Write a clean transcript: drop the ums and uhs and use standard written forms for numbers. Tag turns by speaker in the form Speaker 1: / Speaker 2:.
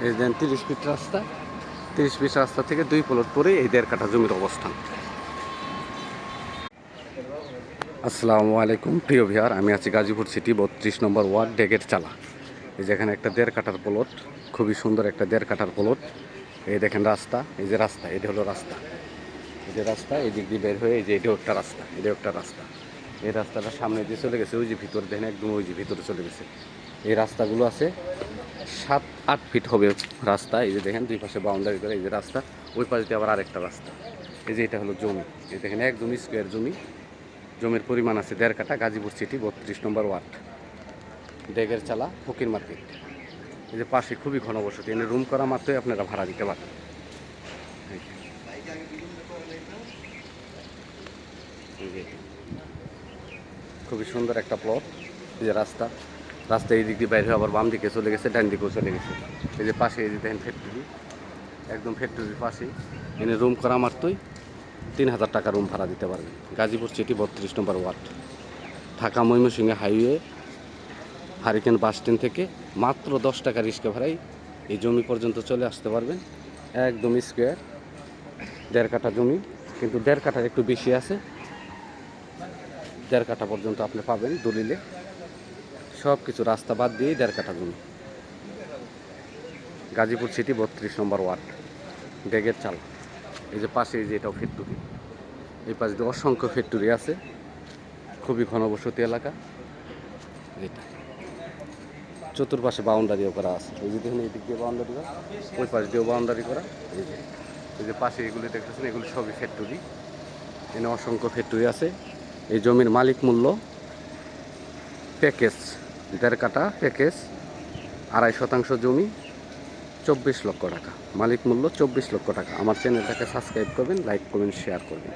Speaker 1: এই দেন 30 ফিট রাস্তা, 30 ফিট রাস্তা থেকে 2 প্লট পরে এই 1.5 কাঠা জমির অবস্থান। আসসালামু আলাইকুম প্রিয় ভিউয়ার, আমি আছি গাজীপুর সিটি 32 নম্বর ওয়ার্ড ডেগের চালা। এই যেখানে একটা 1.5 কাঠার প্লট, খুবই সুন্দর একটা 1.5 কাঠার প্লট। এই দেখেন রাস্তা, এই যে রাস্তা, এটা হলো রাস্তা, এই যে রাস্তা, এই দিক দিয়ে বের হয়ে এই যে এটাও একটা রাস্তা, এটাও একটা রাস্তা। এই রাস্তাটা সামনে দিয়ে চলে গেছে, ওই যে ভিতরে দেখেন একদম ওই যে ভিতরে চলে গেছে। এই রাস্তাগুলো আছে 7-8 ফিট হবে রাস্তা। এই যে দেখেন দুই পাশে বাউন্ডারি করে এই যে রাস্তা, ওই পাশ দিয়ে আবার আরেকটা রাস্তা। এই যে এটা হলো জমি, এই দেখেন একদম স্কোয়ার জমি। জমির পরিমাণ আছে 1.5 কাঠা, গাজীপুর সিটি 32 নম্বর ওয়ার্ড, ডেগের চালা, ফকির মার্কেট। এই যে পাশে খুবই ঘনবসতি, এনে রুম করা মাত্রই আপনারা ভাড়া দিতে পারেন। খুবই সুন্দর একটা প্লট। এই যে রাস্তা, রাস্তা এই দিক দিয়ে বাইরে আবার বাম দিকে চলে গেছে, ডান দিকেও চলে গেছে। এই যে পাশে এই যে দেখেন ফ্যাক্টরি, একদম ফ্যাক্টরির পাশেই। এনে রুম করা মাত্রই 3000 টাকা রুম ভাড়া দিতে পারবেন। গাজীপুর সিটি 32 নম্বর ward, Dhaka Mymensingh highway, hurricane bus stand থেকে মাত্র 10 টাকা রিক্সা ভাড়াই এই জমি পর্যন্ত চলে আসতে পারবেন। একদম স্কোয়ার 1.5 কাঠা জমি, কিন্তু 1.5 কাঠার একটু বেশি আছে। 1.5 কাঠা পর্যন্ত আপনি পাবেন দলিলে, সব কিছু রাস্তা বাদ দিয়েই 1.5 কাঠা জমি। গাজীপুর সিটি 32 নম্বর ওয়ার্ড, ডেগের চাল। এই যে পাশে এই যে এটাও ফ্যাক্টরি, এই পাশে দিয়ে অসংখ্য ফ্যাক্টরি আছে, খুবই ঘনবসতি এলাকা। এটা চতুর্পাশে বাউন্ডারিও করা আছে, ওই যে দেখুন এই দিক দিয়ে বাউন্ডারি করা, ওই পাশ দিয়েও বাউন্ডারি করা। এই যে পাশে এগুলি দেখতেছেন, এগুলি সবই ফ্যাক্টরি। এখানে অসংখ্য ফ্যাক্টরি আছে। এই জমির মালিক মূল্য প্যাকেজ 1.5 কাঠা প্যাকেজ, 2.5 শতাংশ জমি, 24 লক্ষ টাকা মালিক মূল্য, 24 লক্ষ টাকা। আমার চ্যানেলটাকে সাবস্ক্রাইব করবেন, লাইক করবেন, শেয়ার করবেন।